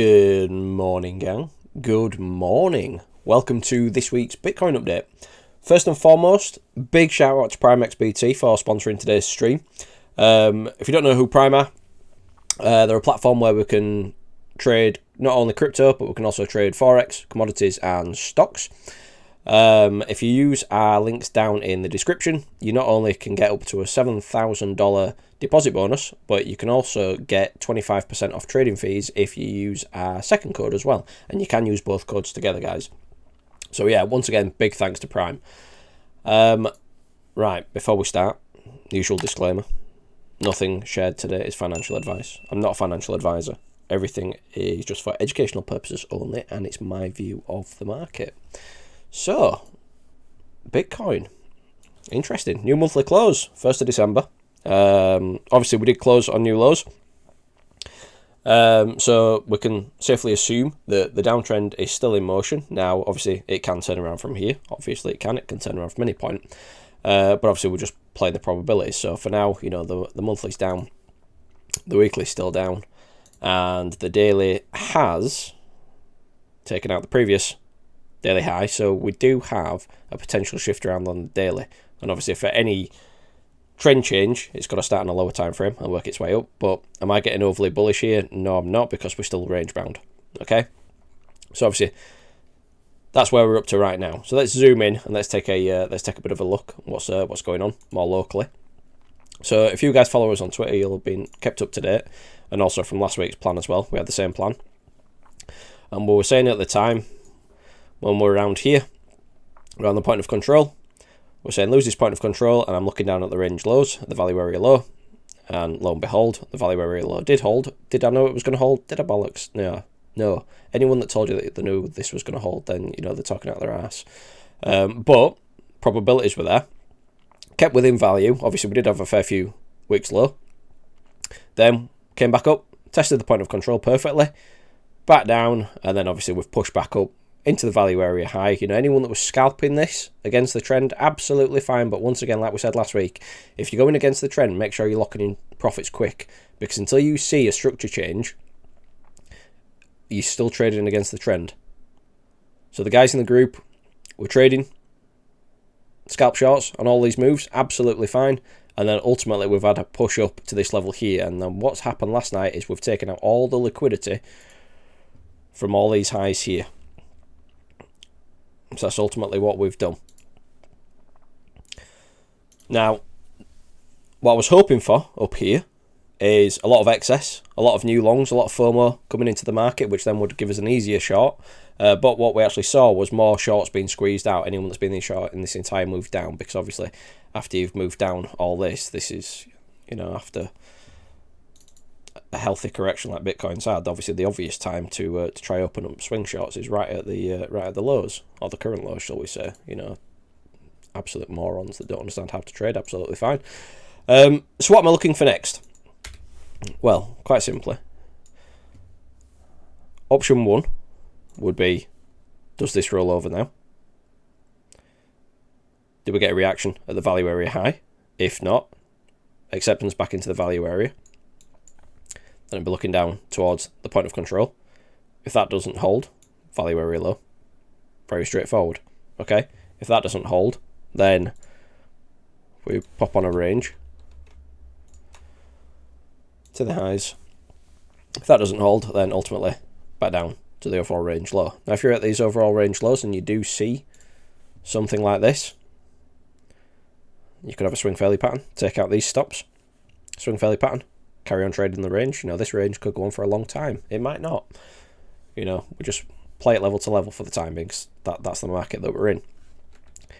Good morning, gang. Good morning. Welcome to this week's Bitcoin update. First and foremost, big shout out to Prime XBT for sponsoring today's stream. If you don't know who Prime are, they're a platform where we can trade not only crypto, but we can also trade forex, commodities, and stocks. If you use our links down in the description, you not only can get up to a $7,000 deposit bonus, but you can also get 25% off trading fees if you use our second code as well. And you can use both codes together, guys. So yeah, once again, big thanks to Prime. Right, before we start, usual disclaimer. Nothing shared today is financial advice. I'm not a financial advisor. Everything is just for educational purposes only, and it's my view of the market. So, Bitcoin. Interesting. New monthly close, 1st of December. Obviously, we did close on new lows. So, we can safely assume that the downtrend is still in motion. Now, obviously, it can turn around from here. Obviously, it can turn around from any point. But obviously, we'll just play the probabilities. So, for now, you know, the monthly's down. The weekly's still down. And the daily has taken out the previous daily high, so we do have a potential shift around on the daily. And obviously for any trend change, it's got to start on a lower time frame and work its way up. But am I getting overly bullish here? No, I'm not, because we're still range bound. Okay, so obviously that's where we're up to right now. So let's zoom in and let's take a bit of a look at what's going on more locally. So if you guys follow us on Twitter, you'll have been kept up to date, and also from last week's plan as well. We had the same plan, and we were saying at the time, when we're around here, around the point of control, we're saying lose this point of control, and I'm looking down at the range lows, the value area low, and lo and behold, the value area low did hold. Did I know it was going to hold? Did I bollocks? No. Anyone that told you that they knew this was going to hold, then, you know, they're talking out their ass. But probabilities were there. Kept within value. Obviously, we did have a fair few weeks low. Then came back up, tested the point of control perfectly, back down, and then obviously we've pushed back up into the value area high. You know, anyone that was scalping this against the trend, absolutely fine. But once again, like we said last week, if you're going against the trend, make sure you're locking in profits quick, because until you see a structure change, you're still trading against the trend. So the guys in the group were trading scalp shorts on all these moves, absolutely fine. And then ultimately we've had a push up to this level here, and then what's happened last night is we've taken out all the liquidity from all these highs here. So that's ultimately what we've done. Now, what I was hoping for up here is a lot of excess, a lot of new longs, a lot of FOMO coming into the market, which then would give us an easier short. But what we actually saw was more shorts being squeezed out. Anyone that's been in short in this entire move down, because obviously after you've moved down all this is, you know, after a healthy correction like Bitcoin's had, obviously the obvious time to try open up swing shorts is right at the lows, or the current lows, shall we say. You know, absolute morons that don't understand how to trade. Absolutely fine. So what am I looking for next? Well, quite simply, option 1 would be, does this roll over now? Do we get a reaction at the value area high? If not, acceptance back into the value area. Then I'd be looking down towards the point of control. If that doesn't hold, value area low. Very straightforward. Okay, if that doesn't hold, then we pop on a range to the highs. If that doesn't hold, then ultimately back down to the overall range low. Now, if you're at these overall range lows and you do see something like this, you could have a swing failure pattern, take out these stops, swing failure pattern, carry on trading the range. You know, this range could go on for a long time. It might not. You know, we just play it level to level for the time being, because that's the market that we're in.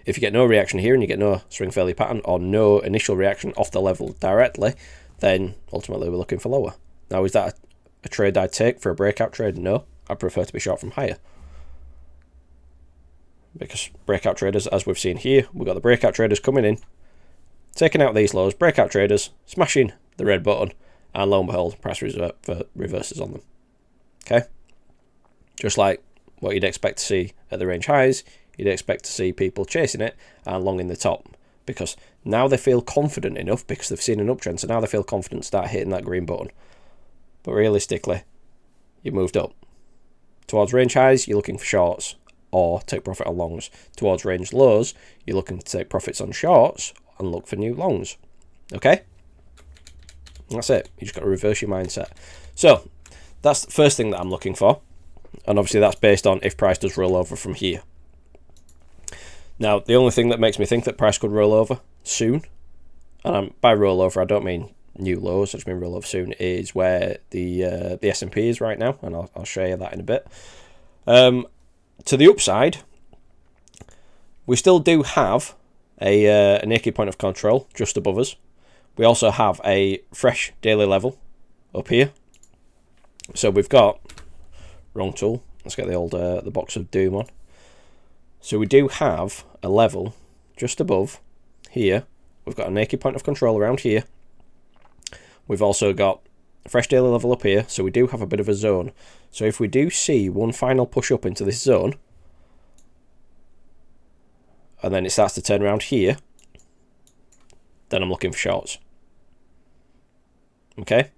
If you get no reaction here and you get no swing failure pattern or no initial reaction off the level directly, then ultimately we're looking for lower. Now, is that a trade I'd take for a breakout trade? No. I prefer to be short from higher. Because breakout traders, as we've seen here, we've got the breakout traders coming in, taking out these lows, breakout traders, smashing the red button, and lo and behold, price reverses on them. Okay? Just like what you'd expect to see at the range highs, you'd expect to see people chasing it and longing the top, because now they feel confident enough, because they've seen an uptrend, so now they feel confident to start hitting that green button. But realistically, you moved up. Towards range highs, you're looking for shorts or take profit on longs. Towards range lows, you're looking to take profits on shorts and look for new longs. Okay? That's it. You just got to reverse your mindset. So that's the first thing that I'm looking for. And obviously that's based on if price does roll over from here. Now, the only thing that makes me think that price could roll over soon, and by roll over I don't mean new lows, I just mean roll over soon, is where the S&P is right now, and I'll show you that in a bit. To the upside, we still do have a naked point of control just above us. We also have a fresh daily level up here. So we've got, wrong tool, let's get the old the box of doom on. So we do have a level just above here. We've got a naked point of control around here. We've also got a fresh daily level up here, so we do have a bit of a zone. So if we do see one final push up into this zone, and then it starts to turn around here, then I'm looking for shorts. Okay?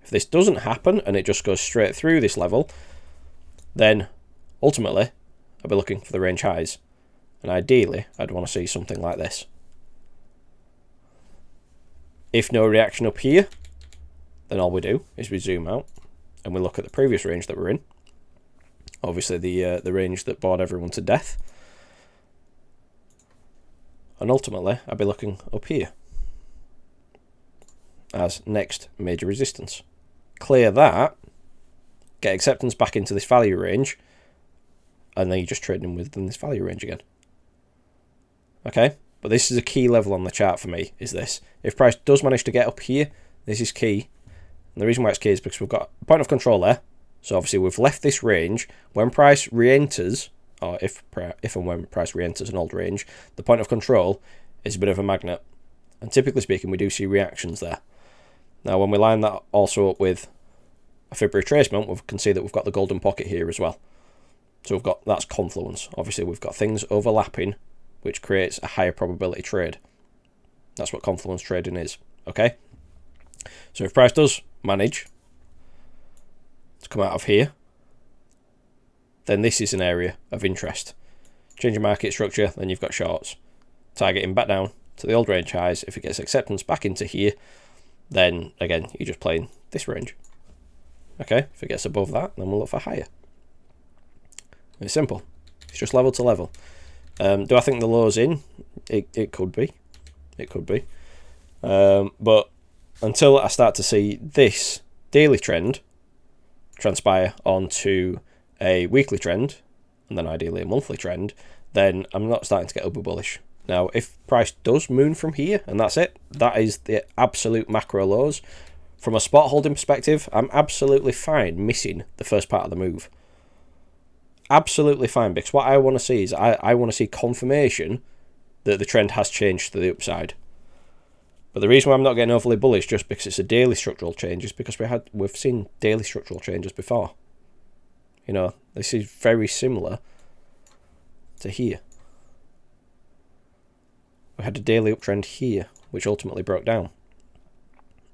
If this doesn't happen and it just goes straight through this level, then ultimately I'll be looking for the range highs. And ideally, I'd want to see something like this. If no reaction up here, then all we do is we zoom out and we look at the previous range that we're in. Obviously the range that bored everyone to death. And ultimately, I'll be looking up here as next major resistance. Clear that, get acceptance back into this value range, and then you're just trading within this value range again. Okay? But this is a key level on the chart for me, is this. If price does manage to get up here, this is key. And the reason why it's key is because we've got a point of control there. So obviously we've left this range. When price re-enters, or if and when price re-enters an old range, the point of control is a bit of a magnet. And typically speaking, we do see reactions there. Now, when we line that also up with a Fib retracement, we can see that we've got the golden pocket here as well. So we've got, that's confluence. Obviously, we've got things overlapping, which creates a higher probability trade. That's what confluence trading is, okay? So if price does manage to come out of here, then this is an area of interest. Change your market structure, then you've got shorts. Targeting back down to the old range highs. If it gets acceptance back into here, then again, you're just playing this range. Okay, if it gets above that, then we'll look for higher. It's simple. It's just level to level. Do I think the low's in? It could be. It could be. But until I start to see this daily trend transpire onto a weekly trend, and then ideally a monthly trend, then I'm not starting to get uber bullish. Now, if price does moon from here, and that's it, that is the absolute macro lows. From a spot holding perspective, I'm absolutely fine missing the first part of the move. Absolutely fine, because what I want to see is I want to see confirmation that the trend has changed to the upside. But the reason why I'm not getting overly bullish just because it's a daily structural change is because we've seen daily structural changes before. You know, this is very similar to here. We had a daily uptrend here, which ultimately broke down.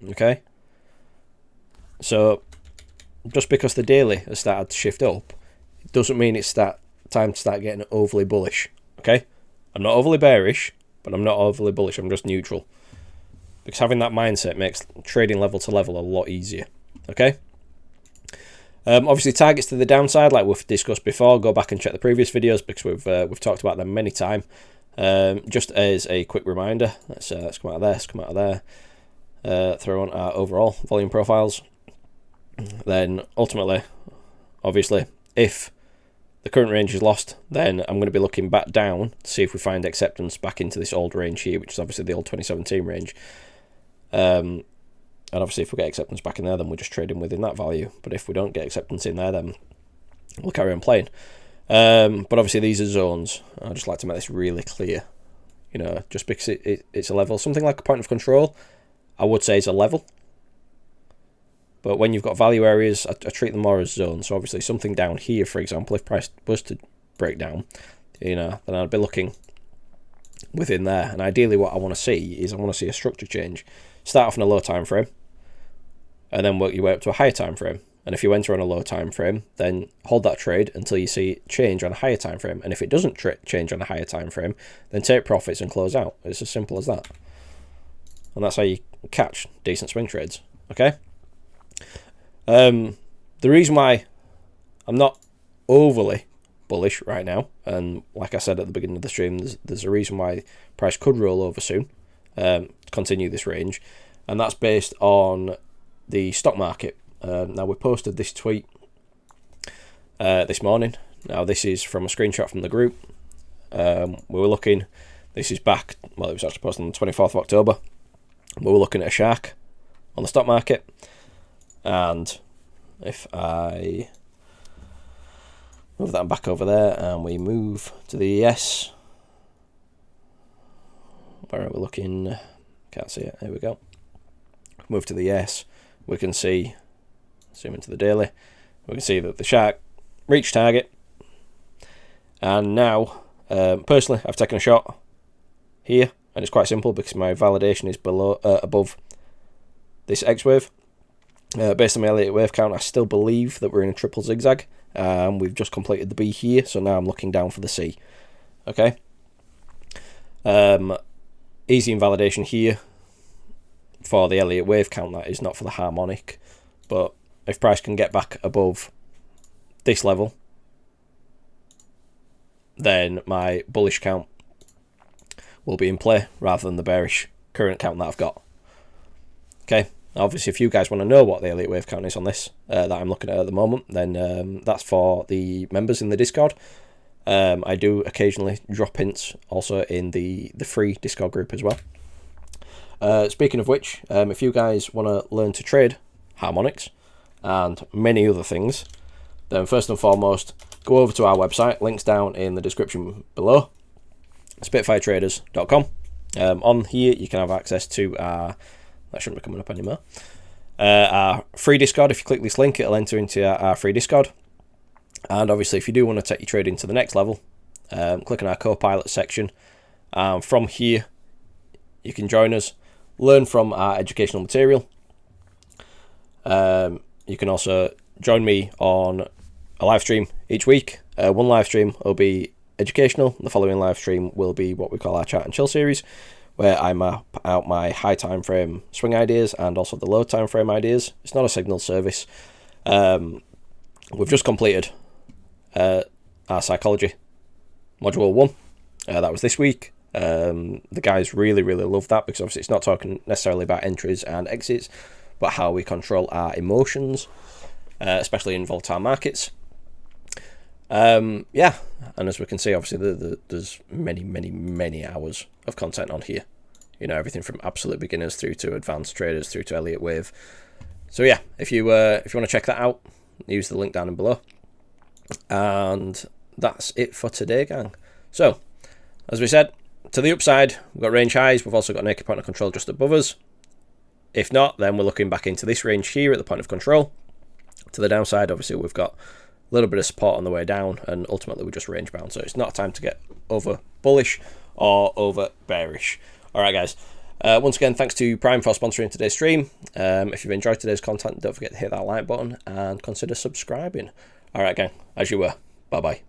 Okay? So, just because the daily has started to shift up, it doesn't mean it's time to start getting overly bullish. Okay? I'm not overly bearish, but I'm not overly bullish. I'm just neutral. Because having that mindset makes trading level to level a lot easier. Okay? Obviously, targets to the downside, like we've discussed before, go back and check the previous videos because we've talked about them many times. Just as a quick reminder, let's come out of there, let's come out of there, throw on our overall volume profiles. Then ultimately, obviously, if the current range is lost, then I'm going to be looking back down to see if we find acceptance back into this old range here, which is obviously the old 2017 range. And obviously if we get acceptance back in there, then we're just trading within that value. But if we don't get acceptance in there, then we'll carry on playing. But obviously these are zones. I'd just like to make this really clear. You know, just because it's a level. Something like a point of control, I would say is a level. But when you've got value areas, I treat them more as zones. So obviously something down here, for example, if price was to break down, you know, then I'd be looking within there. And ideally what I want to see is I want to see a structure change. Start off in a low time frame, and then work your way up to a higher time frame. And if you enter on a low time frame, then hold that trade until you see it change on a higher time frame. And if it doesn't change on a higher time frame, then take profits and close out. It's as simple as that. And that's how you catch decent swing trades. Okay. The reason why I'm not overly bullish right now, and like I said at the beginning of the stream, there's a reason why price could roll over soon, continue this range, and that's based on the stock market. Now, we posted this tweet this morning. Now, this is from a screenshot from the group. We were looking, this is back, well, it was actually posted on the 24th of October. We were looking at a shark on the stock market, and if I move that back over there and we move to the ES, where are we looking? Can't see it. Here we go. Move to the ES. We can see, zoom into the daily, we can see that the shark reached target. And now, personally, I've taken a shot here, and it's quite simple because my validation is below, above this X wave. Based on my Elliott wave count, I still believe that we're in a triple zigzag. We've just completed the B here, so now I'm looking down for the C. Okay. Easy invalidation here for the Elliott wave count, that is, not for the harmonic. But if price can get back above this level, then my bullish count will be in play rather than the bearish current count that I've got. Okay. Obviously, if you guys want to know what the Elliott wave count is on this that I'm looking at the moment, then that's for the members in the Discord. I do occasionally drop hints also in the free Discord group as well. Speaking of which, if you guys want to learn to trade harmonics and many other things, then first and foremost, go over to our website. Links down in the description below, spitfiretraders.com. On here, you can have access to our, that shouldn't be coming up anymore, our free Discord. If you click this link, it'll enter into our free Discord. And obviously, if you do want to take your trading to the next level, click on our Copilot section. From here, you can join us, learn from our educational material. You can also join me on a live stream each week. One live stream will be educational. The following live stream will be what we call our chat and chill series, where I map out my high time frame swing ideas and also the low time frame ideas. It's not a signal service. We've just completed our psychology module 1. That was this week. The guys really loved that, because obviously it's not talking necessarily about entries and exits, but how we control our emotions, especially in volatile markets. Yeah, and as we can see, obviously there's many hours of content on here. You know, everything from absolute beginners through to advanced traders through to Elliott wave. So yeah, if you want to check that out, use the link down below. And that's it for today, gang. So, as we said, to the upside, we've got range highs. We've also got naked point of control just above us. If not, then we're looking back into this range here at the point of control. To the downside, obviously, we've got a little bit of support on the way down, and ultimately we're just range bound. So it's not time to get over bullish or over bearish. All right, guys. Once again, thanks to Prime for sponsoring today's stream. If you've enjoyed today's content, don't forget to hit that like button and consider subscribing. All right, gang, as you were. Bye-bye.